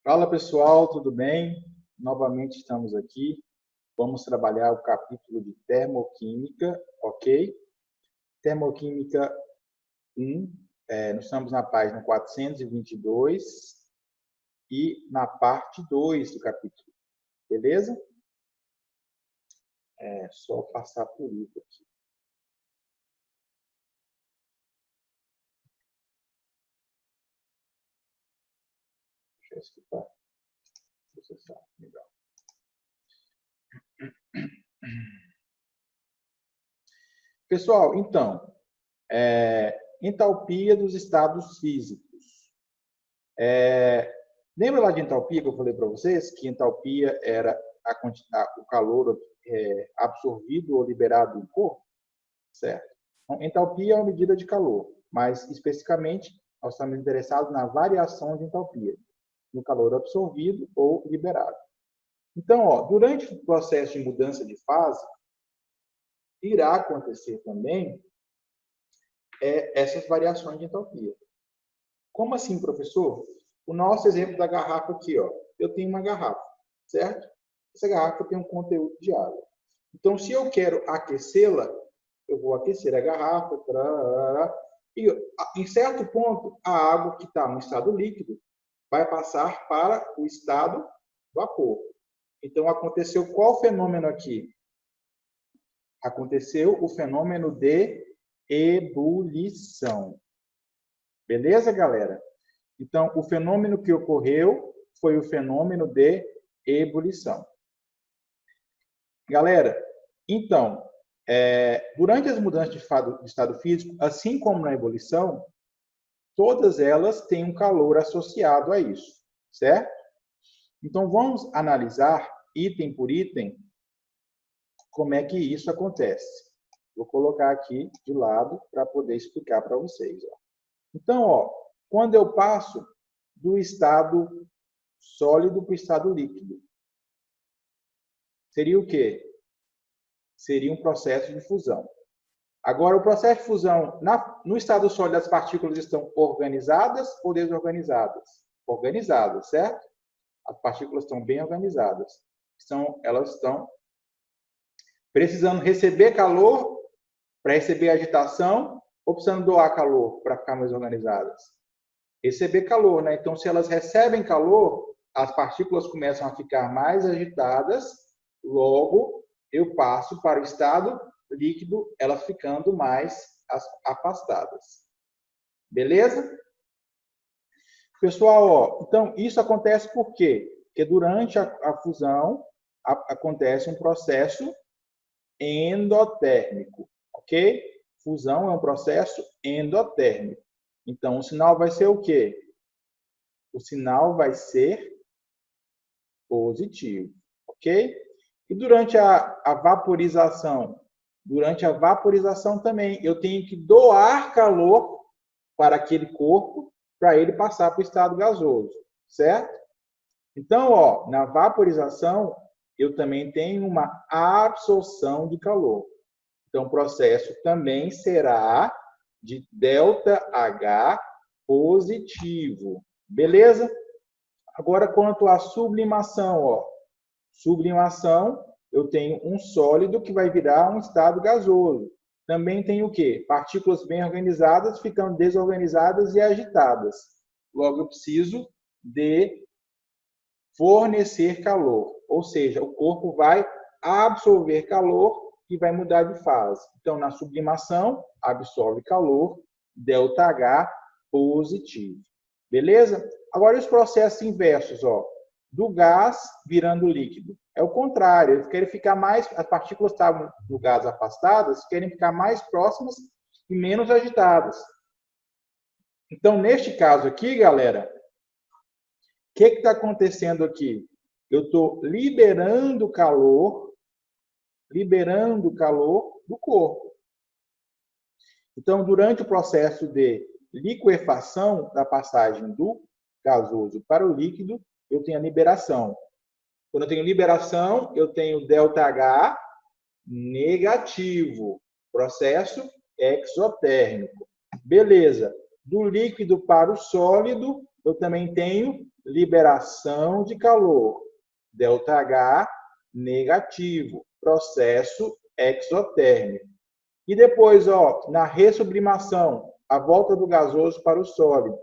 Fala pessoal, tudo bem? Novamente estamos aqui. Vamos trabalhar o capítulo de termoquímica, ok? Termoquímica 1, nós estamos na página 422 e na parte 2 do capítulo, beleza? É só passar por isso aqui. Deixa eu escutar. Processar, legal. Pessoal, então, entalpia dos estados físicos. Lembra lá de entalpia que eu falei para vocês? Que entalpia era o calor absorvido ou liberado do corpo? Certo. Então, entalpia é uma medida de calor, mas especificamente nós estamos interessados na variação de entalpia, no calor absorvido ou liberado. Então, durante o processo de mudança de fase, irá acontecer também essas variações de entalpia. Como assim, professor? O nosso exemplo da garrafa aqui, eu tenho uma garrafa, certo? Essa garrafa tem um conteúdo de água. Então, se eu quero aquecê-la, eu vou aquecer a garrafa, e em certo ponto, a água que está no estado líquido vai passar para o estado vapor. Então, aconteceu qual fenômeno aqui? Aconteceu o fenômeno de ebulição. Beleza, galera? Então, o fenômeno que ocorreu foi o fenômeno de ebulição. Galera, então, durante as mudanças de estado físico, assim como na ebulição, todas elas têm um calor associado a isso, certo? Então, vamos analisar item por item como é que isso acontece. Vou colocar aqui de lado para poder explicar para vocês. Então, quando eu passo do estado sólido para o estado líquido, seria o quê? Seria um processo de fusão. Agora, o processo de fusão, no estado sólido, as partículas estão organizadas ou desorganizadas? Organizadas, certo? As partículas estão bem organizadas. Elas estão precisando receber calor para receber agitação ou precisando doar calor para ficar mais organizadas? Receber calor, né? Então, se elas recebem calor, as partículas começam a ficar mais agitadas, logo eu passo para o estado líquido, elas ficando mais afastadas. Beleza? Pessoal, então isso acontece por quê? Porque durante a fusão acontece um processo endotérmico, ok? Fusão é um processo endotérmico. Então, o sinal vai ser o quê? O sinal vai ser positivo, ok? E durante a vaporização? Durante a vaporização também, eu tenho que doar calor para aquele corpo, para ele passar para o estado gasoso, certo? Então, na vaporização, eu também tenho uma absorção de calor. Então, o processo também será de ΔH positivo. Beleza? Agora, quanto à sublimação, sublimação, eu tenho um sólido que vai virar um estado gasoso. Também tem o quê? Partículas bem organizadas ficando desorganizadas e agitadas. Logo, eu preciso de fornecer calor. Ou seja, o corpo vai absorver calor e vai mudar de fase. Então, na sublimação, absorve calor, ΔH positivo. Beleza? Agora, os processos inversos, do gás virando líquido. É o contrário, eles querem ficar mais, as partículas estavam no gás afastadas, querem ficar mais próximas e menos agitadas. Então, neste caso aqui, galera, o que está acontecendo aqui? Eu estou liberando calor do corpo. Então, durante o processo de liquefação da passagem do gasoso para o líquido, eu tenho a liberação. Quando eu tenho liberação, eu tenho ΔH negativo, processo exotérmico. Beleza. Do líquido para o sólido, eu também tenho liberação de calor, ΔH negativo, processo exotérmico. E depois, ó, na ressublimação, a volta do gasoso para o sólido.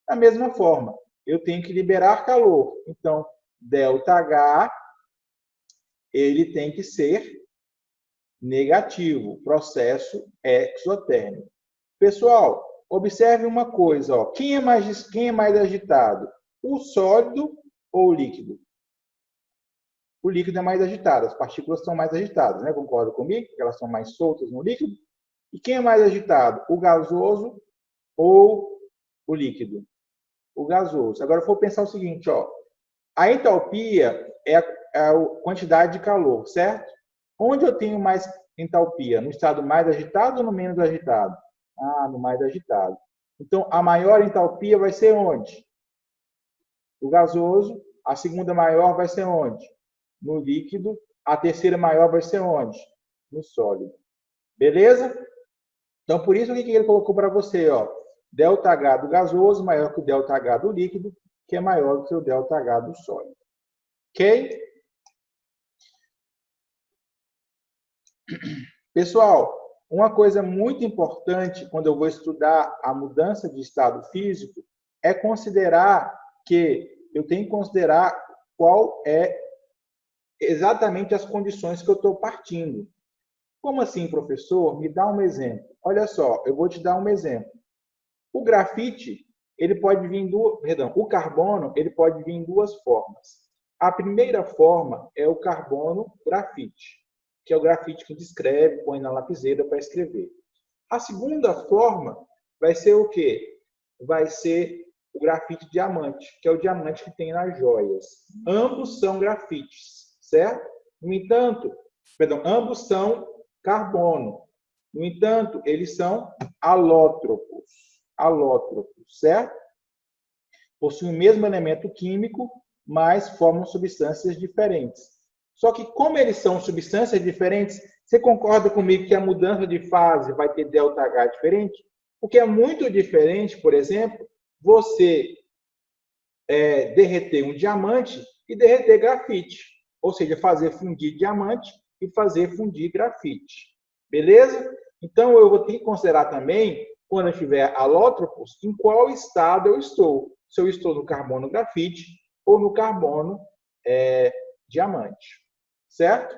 Da mesma forma, eu tenho que liberar calor. Então, ΔH, ele tem que ser negativo, processo exotérmico. Pessoal, observe uma coisa, ó. Quem é mais agitado? O sólido ou o líquido? O líquido é mais agitado, as partículas são mais agitadas, né? Concorda comigo? Elas são mais soltas no líquido. E quem é mais agitado? O gasoso ou o líquido? O gasoso. Agora, eu vou pensar o seguinte, ó. A entalpia é a quantidade de calor, certo? Onde eu tenho mais entalpia? No estado mais agitado ou no menos agitado? Ah, no mais agitado. Então, a maior entalpia vai ser onde? No gasoso. A segunda maior vai ser onde? No líquido. A terceira maior vai ser onde? No sólido. Beleza? Então, por isso, o que ele colocou para você? Ó, ΔH do gasoso maior que o ΔH do líquido, que é maior do que o ΔH do sólido. Ok? Pessoal, uma coisa muito importante quando eu vou estudar a mudança de estado físico é considerar que eu tenho que considerar qual é exatamente as condições que eu estou partindo. Como assim, professor? Me dá um exemplo. Olha só, eu vou te dar um exemplo. O grafite, ele pode vir o carbono, ele pode vir em duas formas. A primeira forma é o carbono grafite, que é o grafite que a gente escreve, põe na lapiseira para escrever. A segunda forma vai ser o quê? Vai ser o grafite diamante, que é o diamante que tem nas joias. Ambos são grafites, certo? No entanto, ambos são carbono. No entanto, eles são alótropos, certo? Possuem o mesmo elemento químico, mas formam substâncias diferentes. Só que como eles são substâncias diferentes, você concorda comigo que a mudança de fase vai ter ΔH diferente? Porque é muito diferente, por exemplo, você derreter um diamante e derreter grafite. Ou seja, fazer fundir diamante e fazer fundir grafite. Beleza? Então, eu vou ter que considerar também, quando eu tiver alótropos, em qual estado eu estou. Se eu estou no carbono grafite ou no carbono diamante. Certo?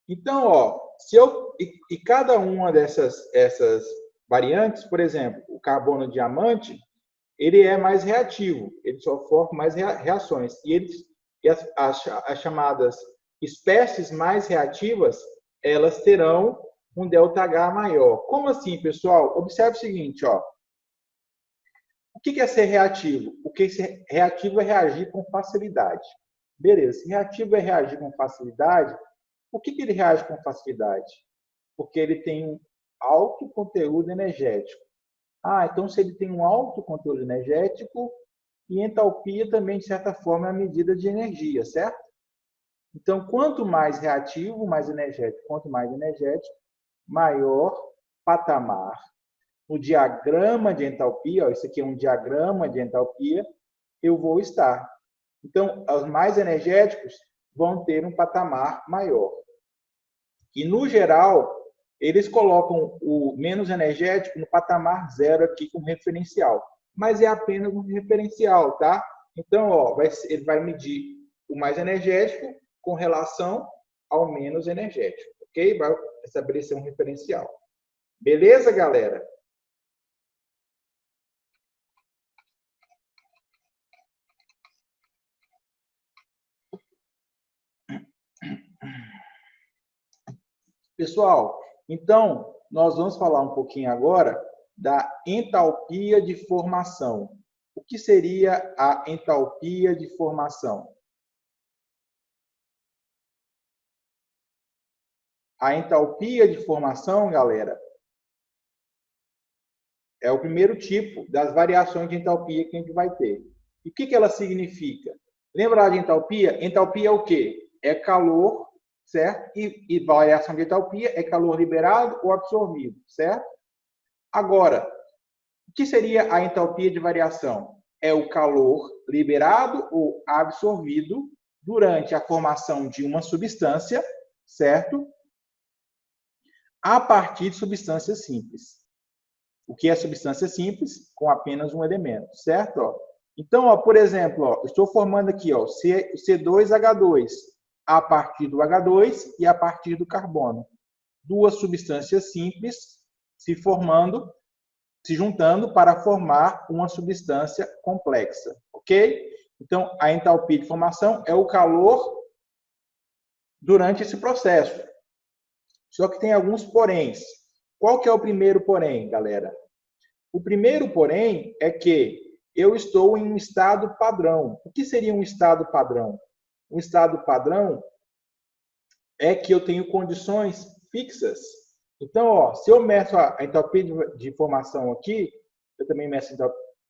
Então, ó, e cada uma dessas variantes, por exemplo, o carbono diamante, ele é mais reativo, ele sofre mais reações. E as chamadas espécies mais reativas, elas terão um ΔH maior. Como assim, pessoal? Observe o seguinte, ó. O que é ser reativo? O que é ser reativo é reagir com facilidade. Beleza, se reativo é reagir com facilidade, por que ele reage com facilidade? Porque ele tem um alto conteúdo energético. Ah, então se ele tem um alto conteúdo energético, e entalpia também, de certa forma, é a medida de energia, certo? Então, quanto mais reativo, mais energético. Quanto mais energético, maior patamar. No diagrama de entalpia, ó, isso aqui é um diagrama de entalpia, eu vou estar. Então, os mais energéticos vão ter um patamar maior. E, no geral, eles colocam o menos energético no patamar zero aqui como referencial. Mas é apenas um referencial, tá? Então, ó, ele vai medir o mais energético com relação ao menos energético, ok? Vai estabelecer um referencial. Beleza, galera? Pessoal, então, nós vamos falar um pouquinho agora da entalpia de formação. O que seria a entalpia de formação? A entalpia de formação, galera, é o primeiro tipo das variações de entalpia que a gente vai ter. E o que ela significa? Lembra de entalpia? Entalpia é o quê? É calor, certo? E variação de entalpia é calor liberado ou absorvido, certo? Agora, o que seria a entalpia de variação? É o calor liberado ou absorvido durante a formação de uma substância, certo? A partir de substâncias simples. O que é substância simples? Com apenas um elemento, certo? Então, por exemplo, estou formando aqui o C2H2 a partir do H2 e a partir do carbono. Duas substâncias simples se juntando para formar uma substância complexa, ok? Então, a entalpia de formação é o calor durante esse processo. Só que tem alguns poréns. Qual que é o primeiro porém, galera? O primeiro porém é que eu estou em um estado padrão. O que seria um estado padrão? Um estado padrão é que eu tenho condições fixas. Então, se eu meço a entalpia de formação aqui, eu também meço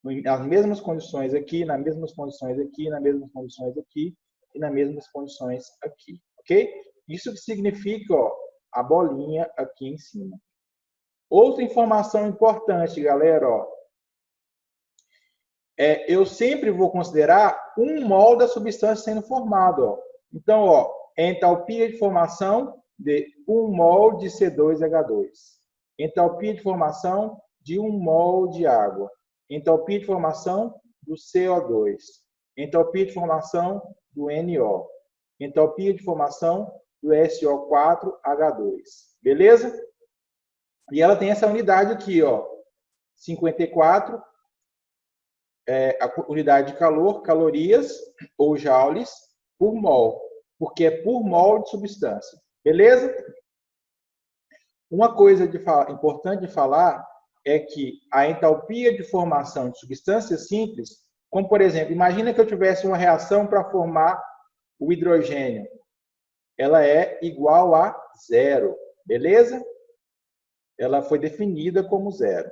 nas mesmas condições aqui, nas mesmas condições aqui, nas mesmas condições aqui e nas mesmas condições aqui, ok? Isso que significa a bolinha aqui em cima. Outra informação importante, galera, eu sempre vou considerar 1 mol da substância sendo formado. Então, entalpia de formação de 1 mol de C2H2. Entalpia de formação de 1 mol de água. Entalpia de formação do CO2. Entalpia de formação do NO. Entalpia de formação do SO4H2. Beleza? E ela tem essa unidade aqui, 54, a unidade de calor, calorias ou joules por mol, porque é por mol de substância. Beleza? Uma coisa importante de falar é que a entalpia de formação de substâncias simples, como por exemplo, imagina que eu tivesse uma reação para formar o hidrogênio. Ela é igual a 0, beleza? Ela foi definida como 0,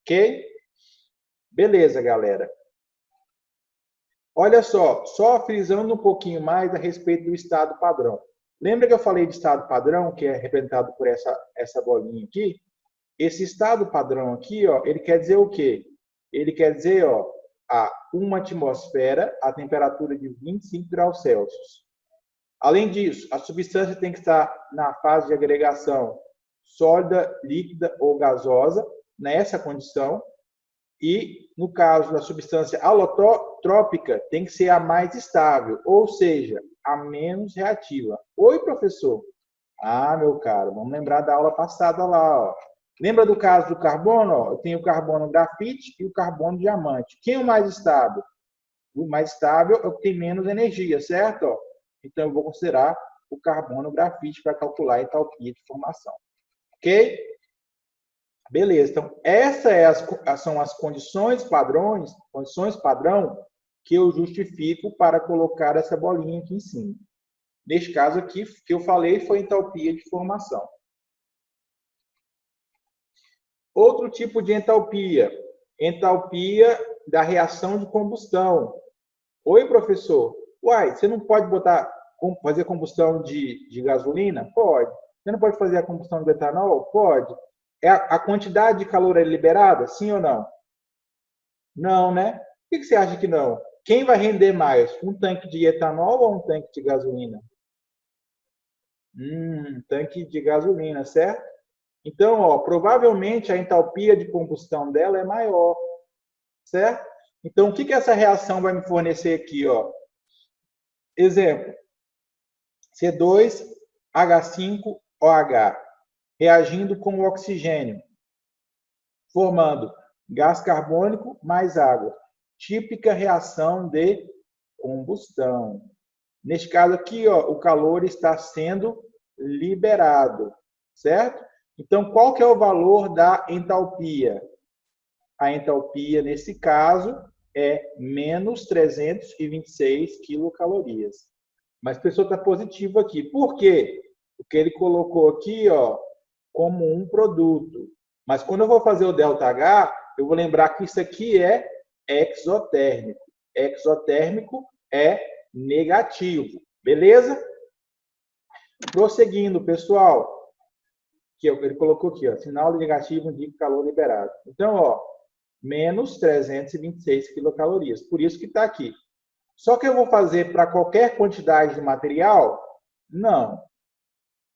ok? Beleza, galera. Olha só frisando um pouquinho mais a respeito do estado padrão. Lembra que eu falei de estado padrão, que é representado por essa bolinha aqui? Esse estado padrão aqui, ele quer dizer o quê? Ele quer dizer, a uma atmosfera a temperatura de 25 graus Celsius. Além disso, a substância tem que estar na fase de agregação sólida, líquida ou gasosa, nessa condição. E, no caso da substância alotrópica, tem que ser a mais estável, ou seja, a menos reativa. Oi, professor. Ah, meu caro, vamos lembrar da aula passada lá. Lembra do caso do carbono? Eu tenho o carbono grafite e o carbono diamante. Quem é o mais estável? O mais estável é o que tem menos energia, certo? Então, eu vou considerar o carbono grafite para calcular a entalpia de formação. Ok? Beleza, então essas são as condições padrão que eu justifico para colocar essa bolinha aqui em cima. Neste caso aqui, que eu falei foi entalpia de formação. Outro tipo de entalpia da reação de combustão. Oi, professor. Uai, você não pode fazer combustão de gasolina? Pode. Você não pode fazer a combustão de etanol? Pode. A quantidade de calor é liberada? Sim ou não? Não, né? Por que você acha que não? Quem vai render mais? Um tanque de etanol ou um tanque de gasolina? Tanque de gasolina, certo? Então, provavelmente a entalpia de combustão dela é maior, certo? Então, o que essa reação vai me fornecer aqui? Exemplo, C2H5OH, reagindo com o oxigênio, formando gás carbônico mais água. Típica reação de combustão. Neste caso aqui, o calor está sendo liberado, certo? Então, qual que é o valor da entalpia? A entalpia, nesse caso, é menos 326 quilocalorias. Mas a pessoa está positivo aqui. Por quê? Porque ele colocou aqui, como um produto. Mas quando eu vou fazer o ΔH, eu vou lembrar que isso aqui é exotérmico. Exotérmico é negativo. Beleza? Prosseguindo, pessoal. Que ele colocou aqui, sinal negativo indica calor liberado. Então, menos 326 quilocalorias. Por isso que está aqui. Só que eu vou fazer para qualquer quantidade de material? Não.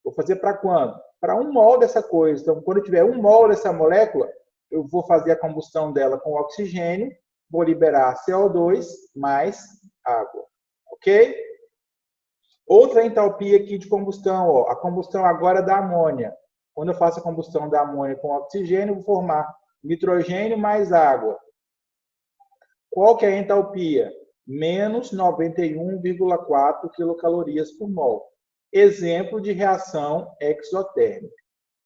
Vou fazer para quando? Para 1 mol dessa coisa. Então, quando eu tiver 1 mol dessa molécula, eu vou fazer a combustão dela com oxigênio, vou liberar CO2 mais água. Ok? Outra entalpia aqui de combustão, ó, a combustão agora da amônia. Quando eu faço a combustão da amônia com oxigênio, eu vou formar nitrogênio mais água. Qual que é a entalpia? Menos 91,4 quilocalorias por mol. Exemplo de reação exotérmica.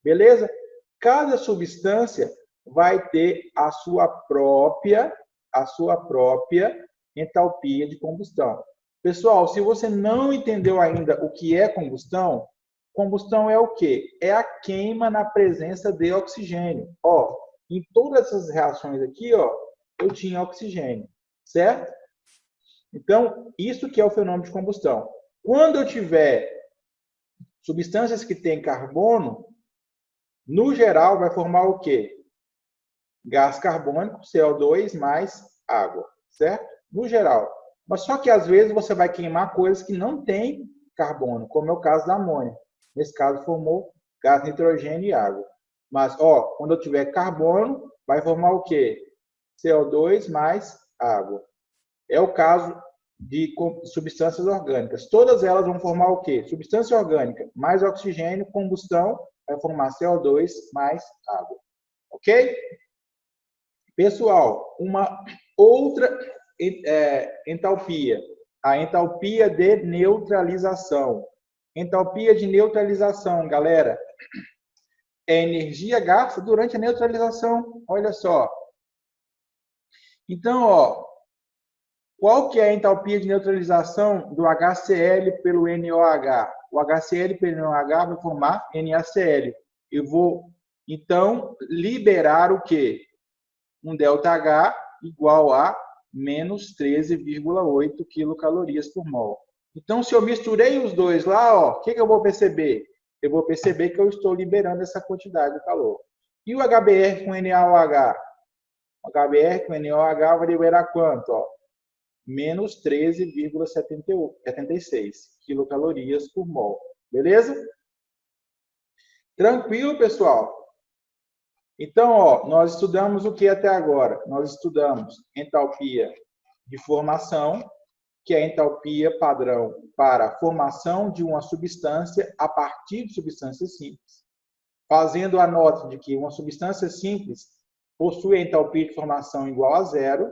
Beleza? Cada substância vai ter a sua própria entalpia de combustão. Pessoal, se você não entendeu ainda o que é combustão, combustão é o quê? É a queima na presença de oxigênio. Ó, em todas essas reações aqui, ó, eu tinha oxigênio, certo? Então, isso que é o fenômeno de combustão. Quando eu tiver substâncias que têm carbono, no geral vai formar o quê? Gás carbônico, CO2 mais água, certo? No geral. Mas só que às vezes você vai queimar coisas que não têm carbono, como é o caso da amônia. Nesse caso formou gás nitrogênio e água. Mas, ó, quando eu tiver carbono, vai formar o quê? CO2 mais água. É o caso de substâncias orgânicas. Todas elas vão formar o quê? Substância orgânica mais oxigênio, combustão, vai formar CO2 mais água. Ok? Pessoal, uma outra entalpia, a entalpia de neutralização. Entalpia de neutralização, galera, é energia gasta durante a neutralização. Olha só. Então, ó, qual que é a entalpia de neutralização do HCl pelo NOH? O HCl pelo NOH vai formar NaCl. Eu vou, então, liberar o quê? Um ΔH igual a menos 13,8 quilocalorias por mol. Então, se eu misturei os dois lá, ó, o que eu vou perceber? Eu vou perceber que eu estou liberando essa quantidade de calor. E o HBr com NaOH? O HBr com NaOH vai liberar quanto? Ó? Menos 13,76 quilocalorias por mol. Beleza? Tranquilo, pessoal? Então, ó, nós estudamos o que até agora? Nós estudamos entalpia de formação, que é a entalpia padrão para a formação de uma substância a partir de substâncias simples, fazendo a nota de que uma substância simples possui a entalpia de formação igual a zero.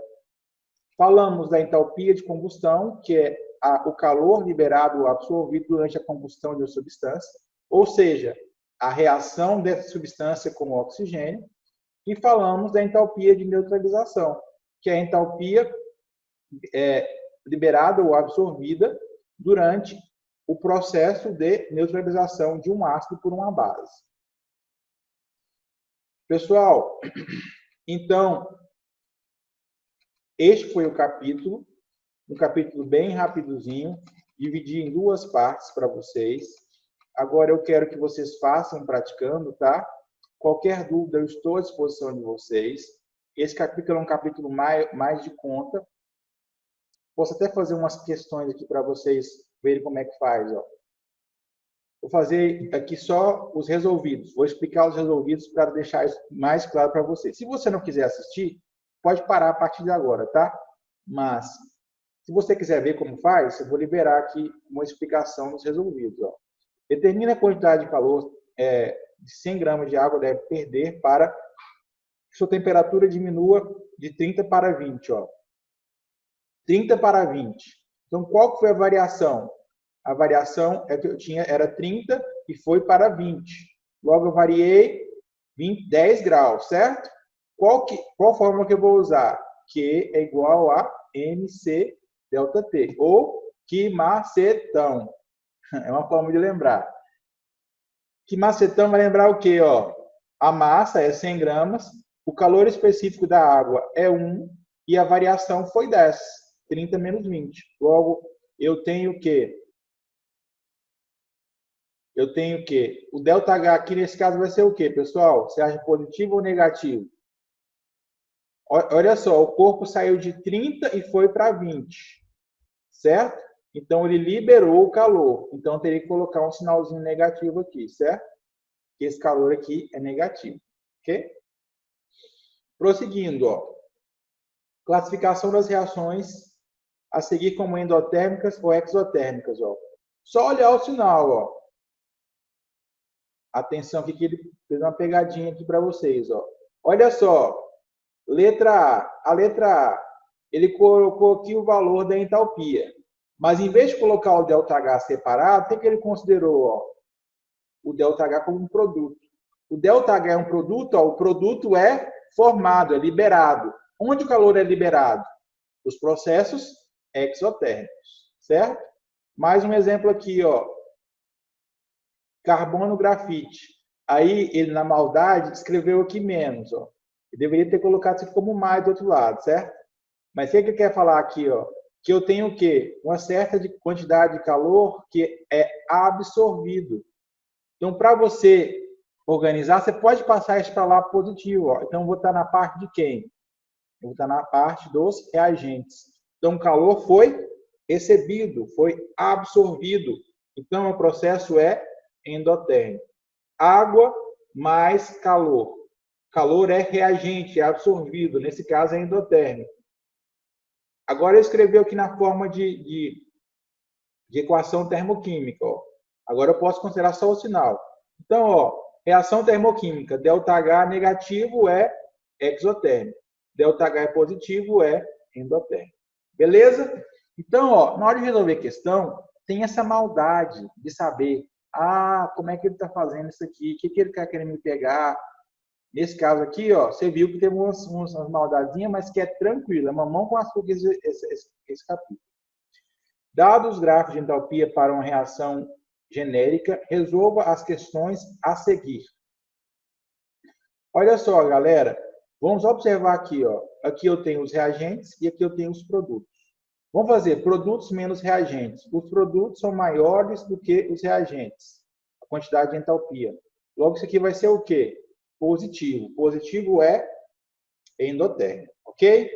Falamos da entalpia de combustão, que é o calor liberado ou absorvido durante a combustão de uma substância, ou seja, a reação dessa substância com o oxigênio. E falamos da entalpia de neutralização, que é a entalpia liberada ou absorvida durante o processo de neutralização de um ácido por uma base. Pessoal, então, este foi o capítulo, um capítulo bem rapidozinho, dividi em duas partes para vocês. Agora eu quero que vocês façam praticando, tá? Qualquer dúvida, eu estou à disposição de vocês. Esse capítulo é um capítulo mais de conta. Posso até fazer umas questões aqui para vocês verem como é que faz. Ó. Vou fazer aqui só os resolvidos. Vou explicar os resolvidos para deixar isso mais claro para vocês. Se você não quiser assistir, pode parar a partir de agora, tá? Mas, se você quiser ver como faz, eu vou liberar aqui uma explicação dos resolvidos. Ó. Determina a quantidade de calor de 100 gramas de água deve perder para que sua temperatura diminua de 30 para 20. Ó. 30 para 20. Então, qual que foi a variação? A variação é que eu tinha era 30 e foi para 20. Logo, eu variei 10 graus, certo? Qual fórmula que eu vou usar? Q é igual a MC delta T, ou quimacetão. É uma forma de lembrar. Quimacetão vai lembrar o quê? Ó? A massa é 100 gramas, o calor específico da água é 1 e a variação foi 10, 30 menos 20. Logo, eu tenho o quê? Eu tenho o quê? O ΔH aqui nesse caso vai ser o quê, pessoal? Você acha positivo ou negativo? Olha só, o corpo saiu de 30 e foi para 20, certo? Então, ele liberou o calor. Então, eu teria que colocar um sinalzinho negativo aqui, certo? Que esse calor aqui é negativo, ok? Prosseguindo, ó. Classificação das reações a seguir como endotérmicas ou exotérmicas, ó. Só olhar o sinal, ó. Atenção aqui que ele fez uma pegadinha aqui para vocês, ó. Olha só, letra A. A letra A, ele colocou aqui o valor da entalpia. Mas em vez de colocar o ΔH separado, o que ele considerou? Ó? O ΔH como um produto. O ΔH é um produto, ó, o produto é formado, é liberado. Onde o calor é liberado? Os processos exotérmicos, certo? Mais um exemplo aqui, ó. Carbono grafite. Aí ele, na maldade, escreveu aqui menos, ó. Eu deveria ter colocado isso aqui como mais do outro lado, certo? Mas o que ele quer falar aqui, ó? Que eu tenho o quê? Uma certa quantidade de calor que é absorvido. Então, para você organizar, você pode passar isso para lá positivo. Ó. Então, eu vou estar na parte de quem? Eu vou estar na parte dos reagentes. Então, o calor foi recebido, foi absorvido. Então, o processo é endotérmico. Água mais calor. Calor é reagente, é absorvido. Nesse caso, é endotérmico. Agora, eu escrevi aqui na forma de equação termoquímica. Ó. Agora, eu posso considerar só o sinal. Então, ó, reação termoquímica, ΔH negativo é exotérmico. ΔH é positivo é endotérmico. Beleza? Então, ó, na hora de resolver a questão, tem essa maldade de saber, como é que ele está fazendo isso aqui, o que ele está querendo me pegar. Nesse caso aqui, ó, você viu que tem umas maldadinhas, mas que é tranquila, mamão com açúcar esse capítulo. Dados os gráficos de entalpia para uma reação genérica, resolva as questões a seguir. Olha só, galera, vamos observar aqui, ó. Aqui eu tenho os reagentes e aqui eu tenho os produtos. Vamos fazer produtos menos reagentes. Os produtos são maiores do que os reagentes, a quantidade de entalpia. Logo, isso aqui vai ser o quê? Positivo. Positivo é endotérmico, ok?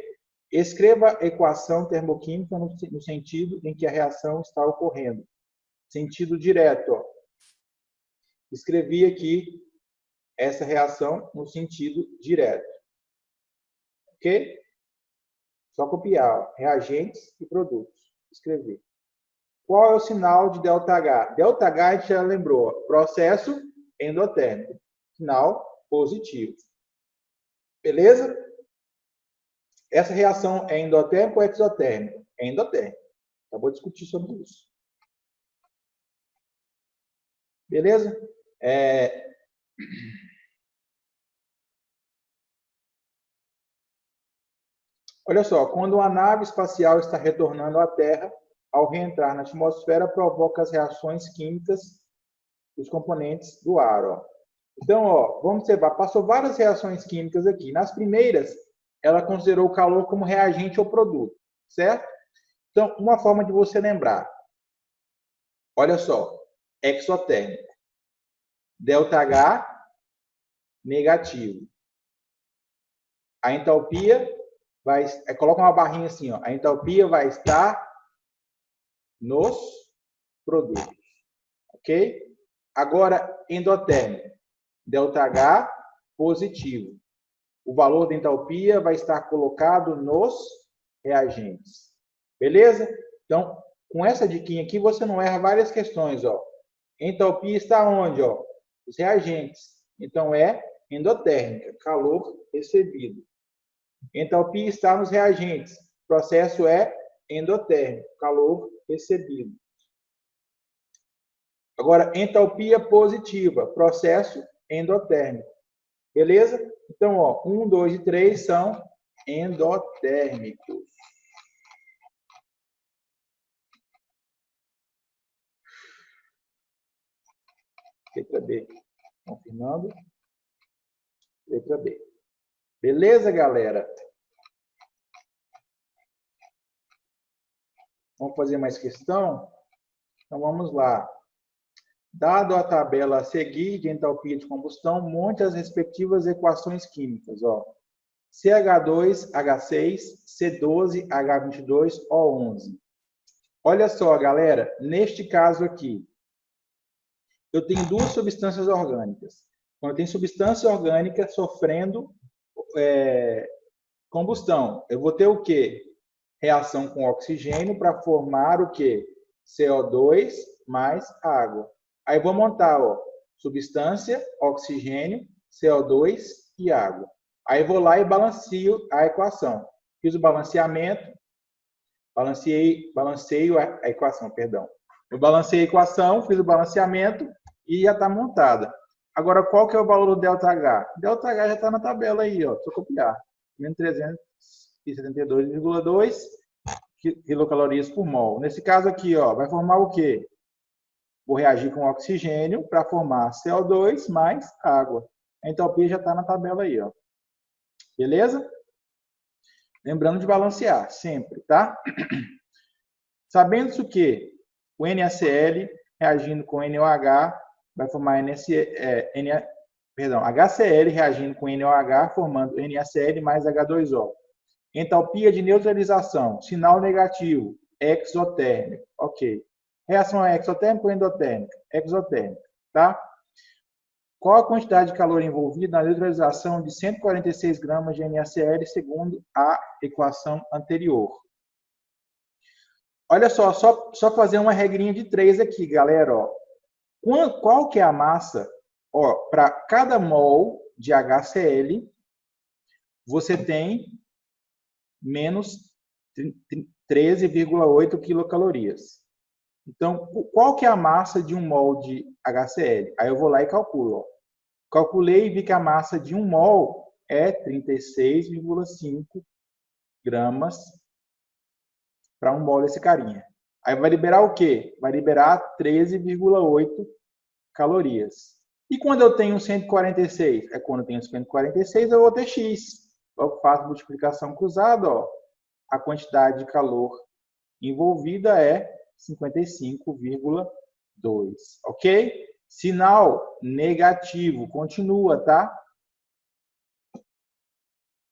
Escreva a equação termoquímica no sentido em que a reação está ocorrendo. Sentido direto, ó. Escrevi aqui essa reação no sentido direto. Ok? Só copiar, ó. Reagentes e produtos. Escrever. Qual é o sinal de ΔH? ΔH a gente já lembrou. Ó. Processo endotérmico. Sinal positivo. Beleza? Essa reação é endotérmica ou exotérmica? É endotérmica. Acabou de discutir sobre isso. Beleza? Olha só, quando uma nave espacial está retornando à Terra, ao reentrar na atmosfera, provoca as reações químicas dos componentes do ar. Ó. Então, ó, vamos observar, passou várias reações químicas aqui. Nas primeiras, ela considerou o calor como reagente ou produto, certo? Então, uma forma de você lembrar. Olha só, exotérmico. ΔH negativo. A entalpia vai... Coloca uma barrinha assim, ó. A entalpia vai estar nos produtos. Ok? Agora, endotérmico. ΔH positivo. O valor da entalpia vai estar colocado nos reagentes. Beleza? Então, com essa diquinha aqui, você não erra várias questões. Ó. Entalpia está onde? Ó? Os reagentes. Então, é endotérmica, calor recebido. Entalpia está nos reagentes. O processo é endotérmico, calor recebido. Agora, entalpia positiva, processo endotérmico. Beleza? Então, ó, 1, 2 e 3 são endotérmicos. Letra B. Confirmando. Letra B. Beleza, galera? Vamos fazer mais questão? Então, vamos lá. Dado a tabela a seguir de entalpia de combustão, monte as respectivas equações químicas. Ó. CH2H6, C12H22O11. Olha só, galera, neste caso aqui, eu tenho duas substâncias orgânicas. Quando eu tenho substância orgânica sofrendo combustão, eu vou ter o quê? Reação com oxigênio para formar o quê? CO2 mais água. Aí vou montar, ó, substância, oxigênio, CO2 e água. Aí vou lá e balanceio a equação. Fiz o balanceamento, balanceio a equação, perdão. Eu balancei a equação, fiz o balanceamento e já está montada. Agora, qual que é o valor do ΔH? ΔH já está na tabela aí, ó. Só copiar. 1.372,2 quilocalorias por mol. Nesse caso aqui, ó, vai formar o quê? Vou reagir com oxigênio para formar CO2 mais água. A entropia já está na tabela aí, ó. Beleza? Lembrando de balancear, sempre, tá? Sabendo-se que o NaCl reagindo com NOH vai formar HCl reagindo com NOH, formando NaCl mais H2O. Entalpia de neutralização, sinal negativo, exotérmico. Ok. Reação é exotérmica ou endotérmica? Exotérmica, tá? Qual a quantidade de calor envolvida na neutralização de 146 gramas de NaCl, segundo a equação anterior? Olha só fazer uma regrinha de 3 aqui, galera. Ó. Qual que é a massa? Para cada mol de HCl, você tem menos 13,8 quilocalorias. Então, qual que é a massa de um mol de HCl? Aí eu vou lá e calculo. Ó. Calculei e vi que a massa de um mol é 36,5 gramas para um mol desse carinha. Aí vai liberar o quê? Vai liberar 13,8 calorias. E quando eu tenho 146? É quando eu tenho 146, eu vou ter X. Eu faço multiplicação cruzada, ó. A quantidade de calor envolvida é 55,2. Ok? Sinal negativo. Continua, tá?